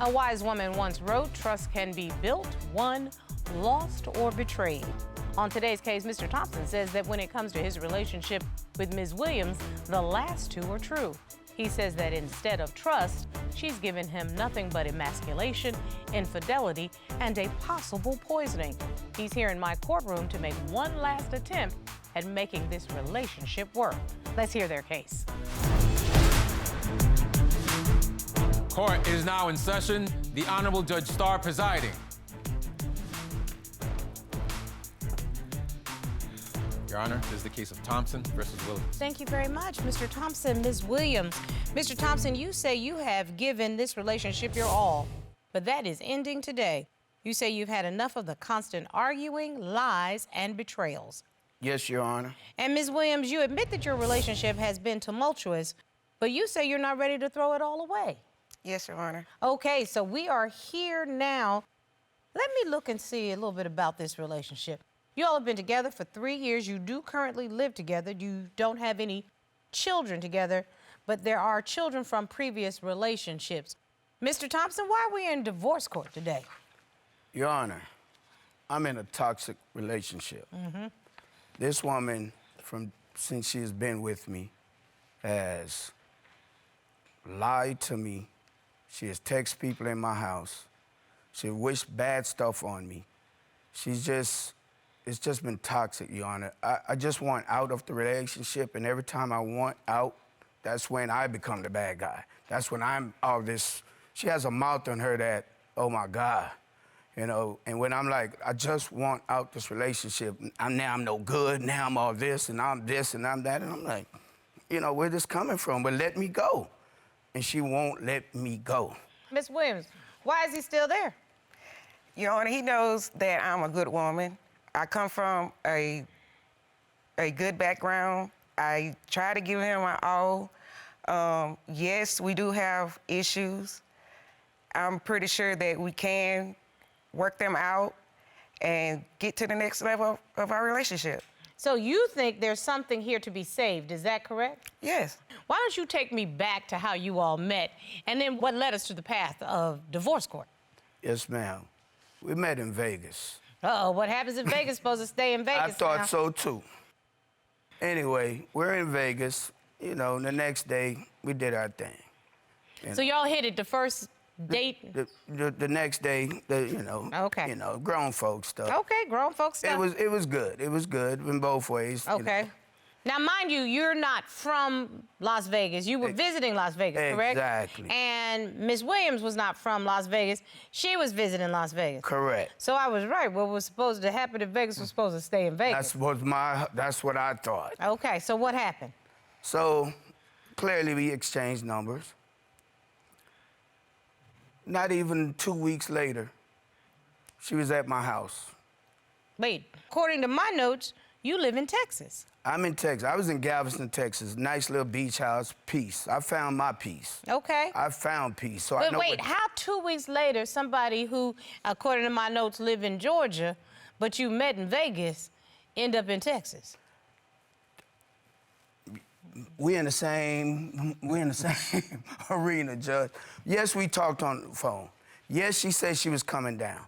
A wise woman once wrote, "Trust can be built, won, lost, or betrayed." On today's case, Mr. Thompson says that when it comes to his relationship with Ms. Williams, the last two are true. He says that instead of trust, she's given him nothing but emasculation, infidelity, and a possible poisoning. He's here in my courtroom to make one last attempt at making this relationship work. Let's hear their case. Court is now in session. The Honorable Judge Starr presiding. Your Honor, this is the case of Thompson versus Williams. Thank you very much, Mr. Thompson. Ms. Williams. Mr. Thompson, you say you have given this relationship your all, but that is ending today. You say you've had enough of the constant arguing, lies, and betrayals. Yes, Your Honor. And Ms. Williams, you admit that your relationship has been tumultuous, but you say you're not ready to throw it all away. Yes, Your Honor. Okay, so we are here now. Let me look and see a little bit about this relationship. You all have been together for 3 years. You do currently live together. You don't have any children together, but there are children from previous relationships. Mr. Thompson, why are we in divorce court today? Your Honor, I'm in a toxic relationship. This woman, since she has been with me, has lied to me. She has texted people in my house. She wished bad stuff on me. It's just been toxic, Your Honor. I just want out of the relationship, and every time I want out, that's when I become the bad guy. That's when I'm all this. She has a mouth on her that, oh my God, you know, and when I'm like, I just want out this relationship, now I'm no good, now I'm all this, and I'm this, and I'm that, and I'm like, you know, where's this coming from? But let me go. And she won't let me go. Ms. Williams, why is he still there? Your Honor, he knows that I'm a good woman. I come from a good background. I try to give him my all. Yes, we do have issues. I'm pretty sure that we can work them out and get to the next level of our relationship. So you think there's something here to be saved, is that correct? Yes. Why don't you take me back to how you all met and then what led us to the path of divorce court? Yes, ma'am. We met in Vegas. Uh-oh, what happens in Vegas is supposed to stay in Vegas I thought now. so, too. Anyway, we're in Vegas. You know, the next day, we did our thing. So y'all hit it the first date? The next day, Okay. You know, grown folks stuff. Okay, grown folks stuff. It was good. It was good in both ways. Okay. You know. Now, mind you, you're not from Las Vegas. You were visiting Las Vegas, correct? Exactly. And Ms. Williams was not from Las Vegas. She was visiting Las Vegas. Correct. So I was right. What was supposed to happen in Vegas was supposed to stay in Vegas. That's what I thought. Okay, so what happened? So, clearly we exchanged numbers. Not even 2 weeks later, she was at my house. Wait, according to my notes, you live in Texas. I'm in Texas. I was in Galveston, Texas. Nice little beach house. Peace. I found my peace. Okay. I found peace. So But I know wait, how 2 weeks later, somebody who, according to my notes, live in Georgia, but you met in Vegas, end up in Texas? We in the same arena, Judge. Yes, we talked on the phone. Yes, she said she was coming down.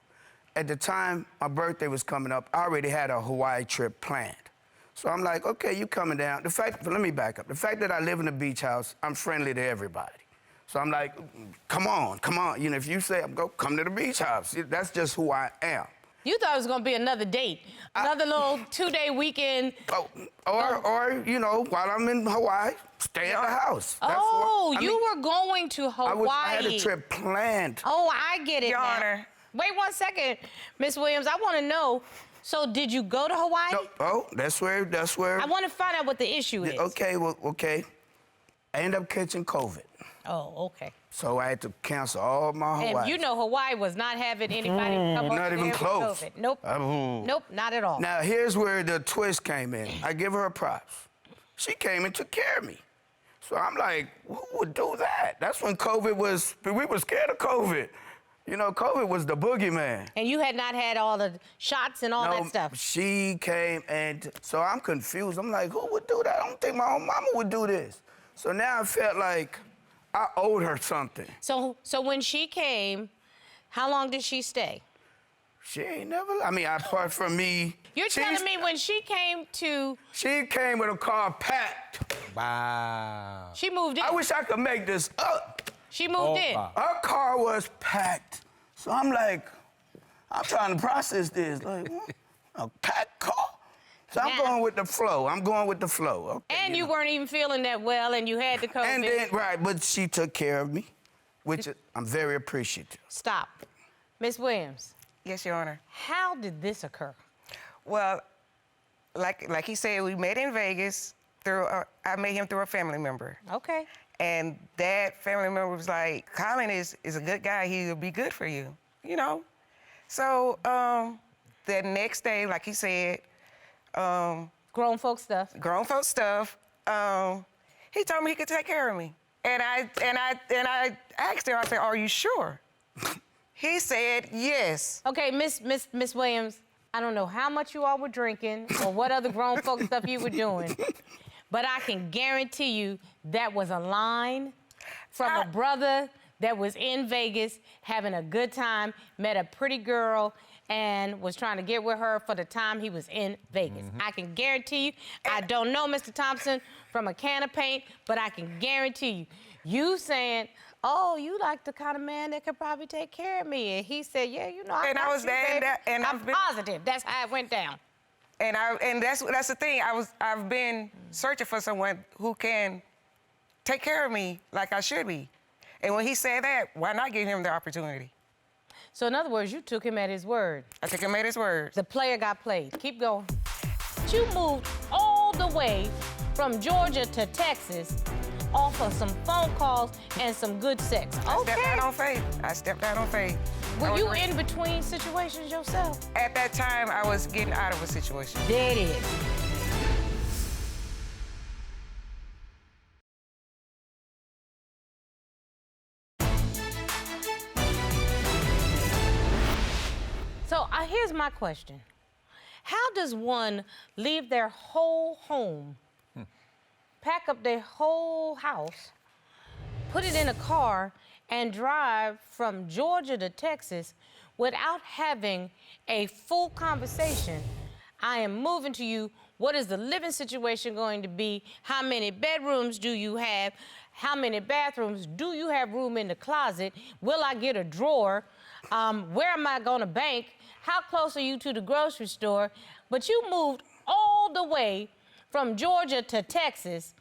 At the time my birthday was coming up, I already had a Hawaii trip planned. So I'm like, okay, you coming down. Let me back up. The fact that I live in a beach house, I'm friendly to everybody. So I'm like, come on. You know, if you say, come to the beach house. That's just who I am. You thought it was gonna be another date, another little 2-day weekend. Or, you know, while I'm in Hawaii, stay at the house. You were going to Hawaii. I had a trip planned. Oh, I get it Your now. Honor. Wait 1 second, Miss Williams. I want to know. So, did you go to Hawaii? No, that's where. I want to find out what the issue is. Okay, okay. I ended up catching COVID. Oh, okay. So I had to cancel all my Hawaii. And you know Hawaii was not having anybody come over Not even there close. with COVID. Nope. Nope, not at all. Now, here's where the twist came in. I give her props. She came and took care of me. So I'm like, who would do that? That's when COVID was, we were scared of COVID. You know, COVID was the boogeyman. And you had not had all the shots and all that stuff. She came, and so I'm confused. I'm like, who would do that? I don't think my own mama would do this. So now I felt like I owed her something. So when she came, how long did she stay? She ain't never, I mean, apart from me. You're telling me when she came to... She came with a car packed. Wow. She moved in. I wish I could make this up. She moved in. Wow. Her car was packed. So I'm like, I'm trying to process this. Like, a packed car? So I'm going with the flow. I'm going with the flow. Okay, And you weren't even feeling that well, and you had the COVID. And then, right, but she took care of me, which I'm very appreciative. Stop. Miss Williams. Yes, Your Honor. How did this occur? Well, like he said, we met in Vegas through. I met him through a family member. Okay. And that family member was like, Colin is a good guy. He'll be good for you, you know. So the next day, like he said, Grown folk stuff. grown folk stuff. He told me he could take care of me, and I asked him. I said, "Are you sure?" He said, "Yes." Okay, Miss Williams, I don't know how much you all were drinking or what other grown folk stuff you were doing, but I can guarantee you that was a line from a brother that was in Vegas having a good time, met a pretty girl, and was trying to get with her for the time he was in Vegas. I can guarantee you, I don't know Mr. Thompson from a can of paint, but I can guarantee you saying, oh, you like the kind of man that could probably take care of me. And he said, yeah, you know, I got you, baby. and I'm positive. That's how it went down. And that's the thing. I've been searching for someone who can take care of me like I should be. And when he said that, why not give him the opportunity? So in other words, you took him at his word. I took him at his word. The player got played. Keep going. You moved all the way from Georgia to Texas off of some phone calls and some good sex. I stepped out on faith. I stepped out on faith. Were you in between situations yourself? At that time, I was getting out of a situation. There it is. So here's my question. How does one leave their whole home, pack up their whole house, put it in a car, and drive from Georgia to Texas without having a full conversation? I am moving to you. What is the living situation going to be? How many bedrooms do you have? How many bathrooms? Do you have room in the closet? Will I get a drawer? Where am I going to bank? How close are you to the grocery store? But you moved all the way from Georgia to Texas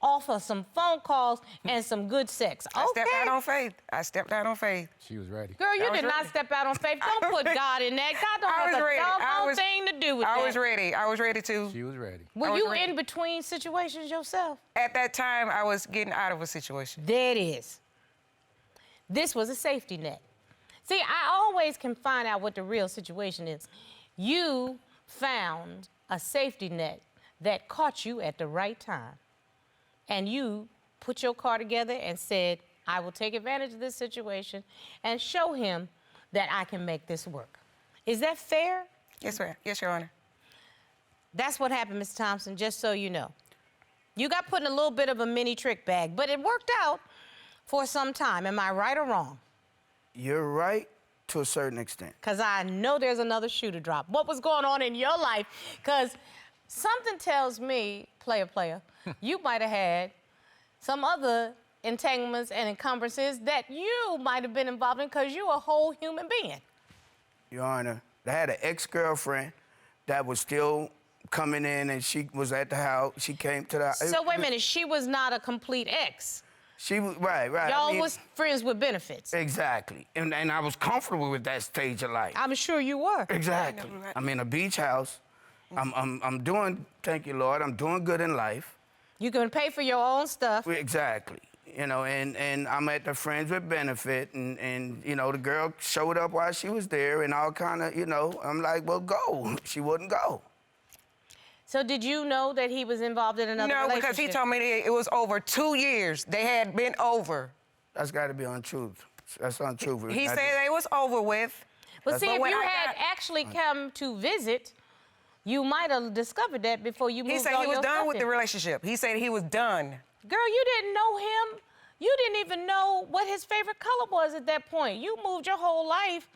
off of some phone calls and some good sex. Okay. I stepped out on faith. I stepped out on faith. She was ready. Girl, you did not step out on faith. Don't put God in that. God don't have a doggone thing to do with that. I was ready. I was ready to. She was ready. Were you in between situations yourself? At that time, I was getting out of a situation. There it is. This was a safety net. See, I always can find out what the real situation is. You found a safety net that caught you at the right time. And you put your car together and said, I will take advantage of this situation and show him that I can make this work. Is that fair? Yes, ma'am. Yes, Your Honor. That's what happened, Ms. Thompson, just so you know. You got put in a little bit of a mini trick bag, but it worked out for some time. Am I right or wrong? You're right to a certain extent. Because I know there's another shoe to drop. What was going on in your life? Because something tells me, player, you might have had some other entanglements and encumbrances that you might have been involved in because you're a whole human being. Your Honor, I had an ex-girlfriend that was still coming in, and she was at the house. She came to the house. So wait a minute, she was not a complete ex. She was, right. Y'all was friends with benefits. Exactly. And I was comfortable with that stage of life. I'm sure you were. Exactly. I'm in a beach house. I'm doing, thank you, Lord, I'm doing good in life. You can pay for your own stuff. Exactly. You know, and I'm at the friends with benefit, and you know, the girl showed up while she was there, and all kind of, you know, I'm like, well, go. She wouldn't go. So did you know that he was involved in another relationship? No, because he told me that it was over 2 years. They had been over. That's got to be untrue. That's untrue. He said it was over with. But see, if you had actually come to visit, you might have discovered that before you moved. He said he was done with the relationship. He said he was done. Girl, you didn't know him You didn't even know what his favorite color was at that point. You moved your whole life,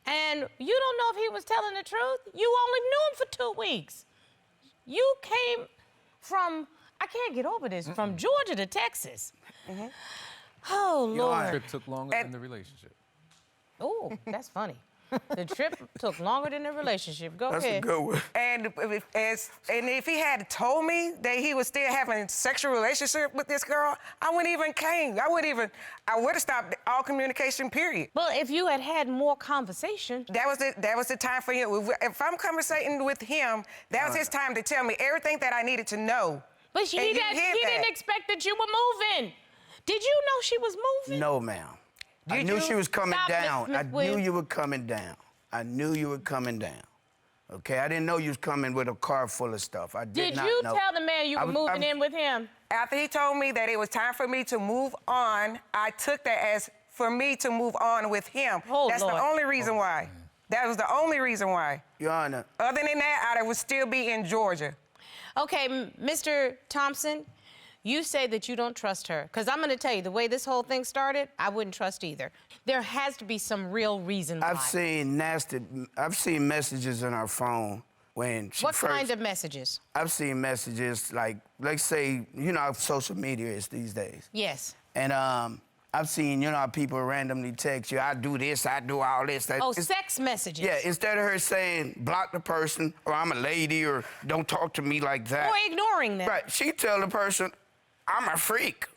and you don't know if he was telling the truth. You only knew him for 2 weeks. You came from, I can't get over this, from Georgia to Texas. Oh, Lord. The trip took longer than the relationship. Oh, that's funny. The trip took longer than the relationship. Go That's ahead. a good one. And if he had told me that he was still having a sexual relationship with this girl, I wouldn't even came. I would have stopped all communication, period. Well, if you had had more conversation. That was the time for him. If I'm conversating with him, that was his time to tell me everything that I needed to know. But he didn't expect that you were moving. Did you know she was moving? No, ma'am. I Did knew you? she was coming Stop, down. Miss I knew Williams. you were coming down. I knew you were coming down. Okay, I didn't know you was coming with a car full of stuff. I did not you know. tell the man you were moving in with him? After he told me that it was time for me to move on, I took that as for me to move on with him. Oh, That's Lord. the only reason why. That was the only reason why. Your Honor, Other than that, I would still be in Georgia. Okay, Mr. Thompson, you say that you don't trust her. Because I'm going to tell you, the way this whole thing started, I wouldn't trust either. There has to be some real reason why. I've seen messages in our phone when she What first... kind of messages? I've seen messages like, let's say, you know how social media is these days. Yes. And I've seen, you know, how people randomly text you, I do this, I do all this. Oh, sex messages. Yeah, instead of her saying, block the person, or I'm a lady, or don't talk to me like that. Or ignoring them. Right, she tell the person, I'm a freak.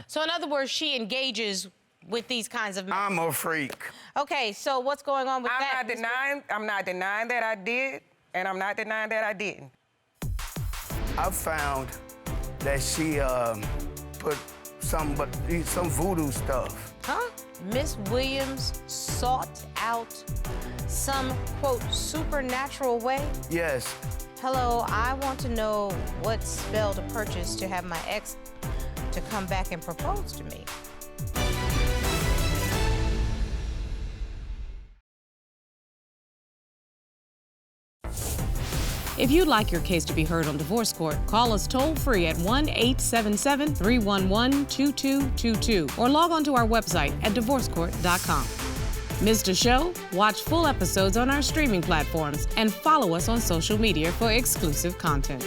So in other words, she engages with these kinds of messages. I'm a freak. Okay, so what's going on with that? I'm not denying that I did, and I'm not denying that I didn't. I found that she put some voodoo stuff. Huh? Miss Williams sought out some, quote, supernatural way? Yes. Hello, I want to know what spell to purchase to have my ex to come back and propose to me. If you'd like your case to be heard on divorce court, call us toll-free at 1-877-311-2222 or log on to our website at divorcecourt.com. Missed a show? Watch full episodes on our streaming platforms and follow us on social media for exclusive content.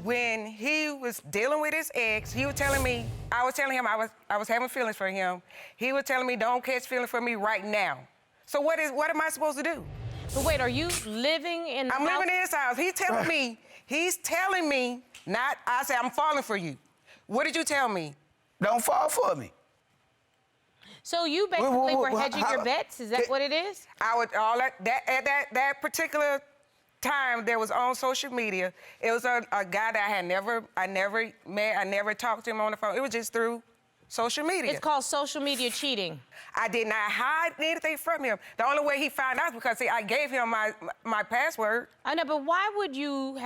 When he was dealing with his ex, he was telling me, I was telling him I was having feelings for him. He was telling me, don't catch feelings for me right now. So what am I supposed to do? But wait, are you living in the I'm house? living in his house. He's telling me, not, I say, I'm falling for you. What did you tell me? Don't fall for me. So you basically were hedging your bets? Is that what it is? I would at that particular time that was on social media. It was a guy that I never met. I never talked to him on the phone. It was just through social media. It's called social media cheating. I did not hide anything from him. The only way he found out was because I gave him my password. I know, but why would you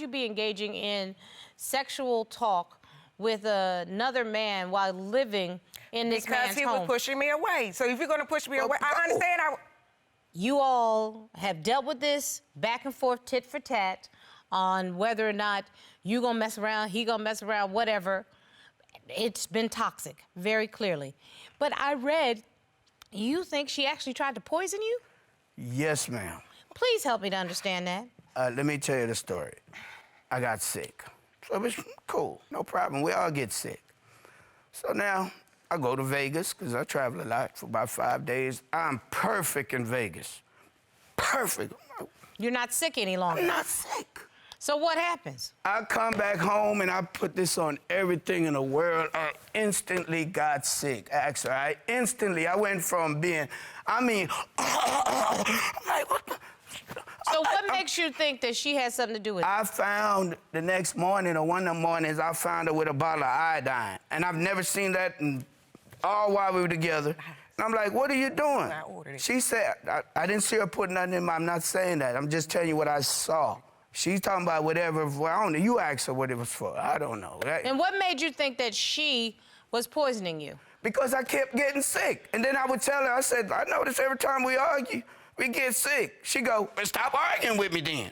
be engaging in sexual talk with another man while living in this man's home? Because he was pushing me away. So if you're going to push me away, I understand. You all have dealt with this back and forth, tit for tat, on whether or not you gonna mess around, he gonna mess around, whatever. It's been toxic, very clearly. But I read you think she actually tried to poison you? Yes, ma'am. Please help me to understand that. Let me tell you the story. I got sick. So it was cool, no problem. We all get sick. So now I go to Vegas, because I travel a lot for about 5 days. I'm perfect in Vegas. Perfect. You're not sick any longer. I'm not sick. So what happens? I come back home and I put this on everything in the world. I instantly got sick, actually. I went from being, I'm like, what the? So what makes you think that she has something to do with it? I found the next morning, or one of the mornings, I found her with a bottle of iodine. And I've never seen that all while we were together. And I'm like, what are you doing? I ordered it. She said, I didn't see her put nothing in my, I'm not saying that. I'm just telling you what I saw. She's talking about whatever, well, I don't know, you asked her what it was for. I don't know. And what made you think that she was poisoning you? Because I kept getting sick. And then I would tell her, I said, I notice every time we argue, we get sick. She go, well, stop arguing with me then.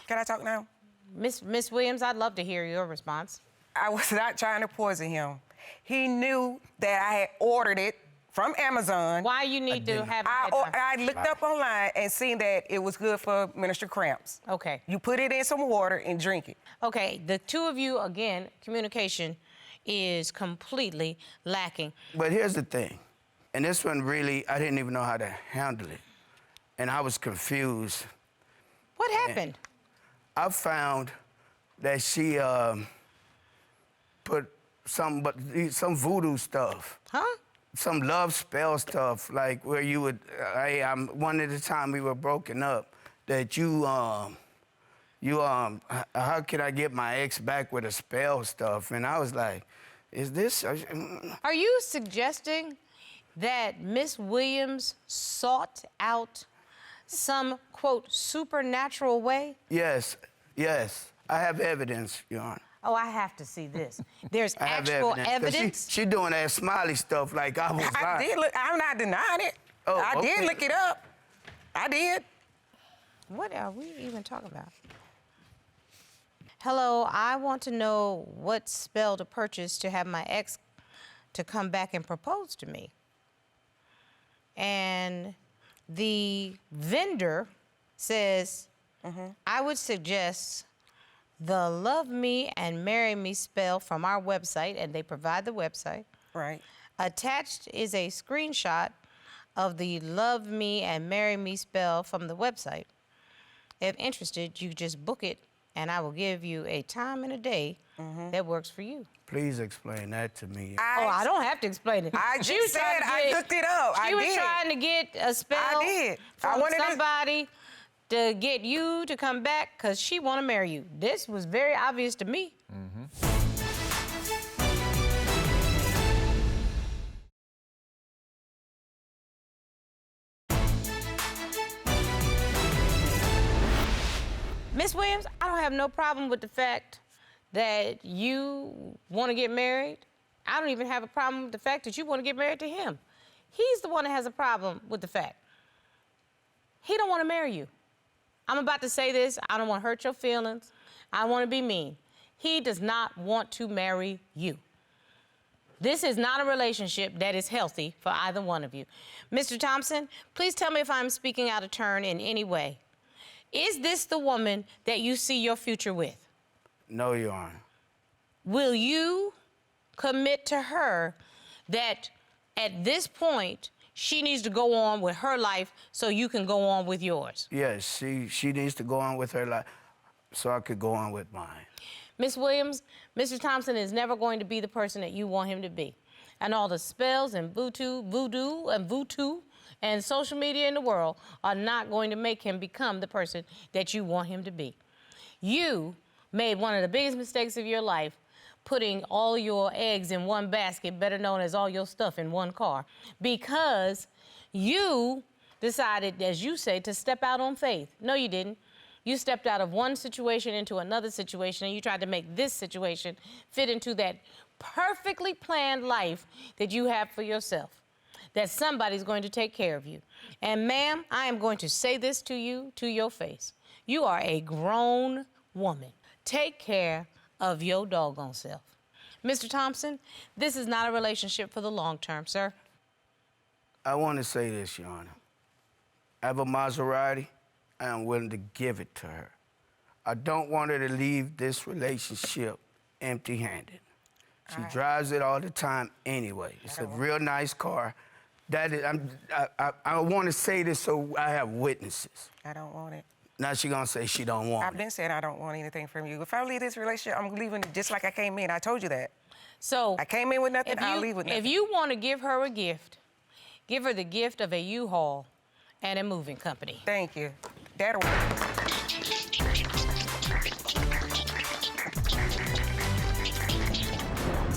Can I talk now? Miss Williams, I'd love to hear your response. I was not trying to poison him. He knew that I had ordered it from Amazon. Why you need to have I looked up online and seen that it was good for menstrual cramps. Okay. You put it in some water and drink it. Okay, the two of you, again, communication is completely lacking. But here's the thing, and this one really, I didn't even know how to handle it, and I was confused. What happened? I found that she put some voodoo stuff. Huh? Some love spell stuff, like where you would, one at a time we were broken up, that how can I get my ex back with a spell stuff? And I was like, is this? Are you suggesting that Miss Williams sought out some, quote, supernatural way? Yes, yes. I have evidence, Your Honor. Oh, I have to see this. There's I have actual 'Cause evidence? She doing that smiley stuff like I was lying. I did look, I'm not denying it. Oh, I did okay. look it up. I did. What are we even talking about? Hello, I want to know what spell to purchase to have my ex to come back and propose to me. And the vendor says, I would suggest the Love Me and Marry Me spell from our website, and they provide the website. Right. Attached is a screenshot of the Love Me and Marry Me spell from the website. If interested, you just book it, and I will give you a time and a day that works for you. Please explain that to me. I don't have to explain it. I She just was trying said to I get- looked it up. She was trying to get a spell I did. I from wanted to- somebody to get you to come back because she want to marry you. This was very obvious to me. Miss Williams, I don't have no problem with the fact that you want to get married. I don't even have a problem with the fact that you want to get married to him. He's the one that has a problem with the fact he don't want to marry you. I'm about to say this. I don't want to hurt your feelings. I don't want to be mean. He does not want to marry you. This is not a relationship that is healthy for either one of you. Mr. Thompson, please tell me if I'm speaking out of turn in any way. Is this the woman that you see your future with? No, Your Honor. Will you commit to her that at this point she needs to go on with her life so you can go on with yours? Yes, she needs to go on with her life so I could go on with mine. Miss Williams, Mr. Thompson is never going to be the person that you want him to be. And all the spells and voodoo and social media in the world are not going to make him become the person that you want him to be. You made one of the biggest mistakes of your life, putting all your eggs in one basket, better known as all your stuff in one car, because you decided, as you say, to step out on faith. No, you didn't. You stepped out of one situation into another situation, and you tried to make this situation fit into that perfectly planned life that you have for yourself, that somebody's going to take care of you. And ma'am, I am going to say this to you, to your face. You are a grown woman. Take care of your doggone self. Mr. Thompson, this is not a relationship for the long term, sir. I want to say this, Your Honor. I have a Maserati. I am willing to give it to her. I don't want her to leave this relationship empty-handed. She drives it all the time anyway. It's a real nice car. That is, I want to say this so I have witnesses. I don't want it. Now she gonna say she don't want I've been saying I don't want anything from you. If I leave this relationship, I'm leaving just like I came in. I told you that. So I came in with nothing, I'll leave with nothing. If you want to give her a gift, give her the gift of a U-Haul and a moving company. Thank you. That'll work.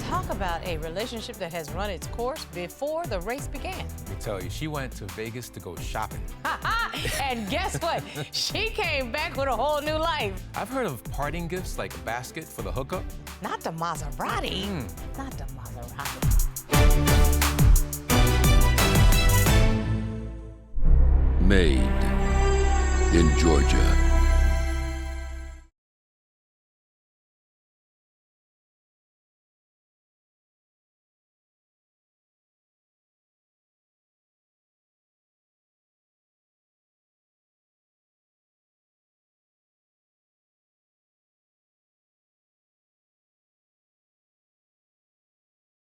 Talk about a relationship that has run its course before the race began. Let me tell you, she went to Vegas to go shopping. And guess what? She came back with a whole new life. I've heard of parting gifts like a basket for the hookup. Not the Maserati. Not the Maserati. Made in Georgia.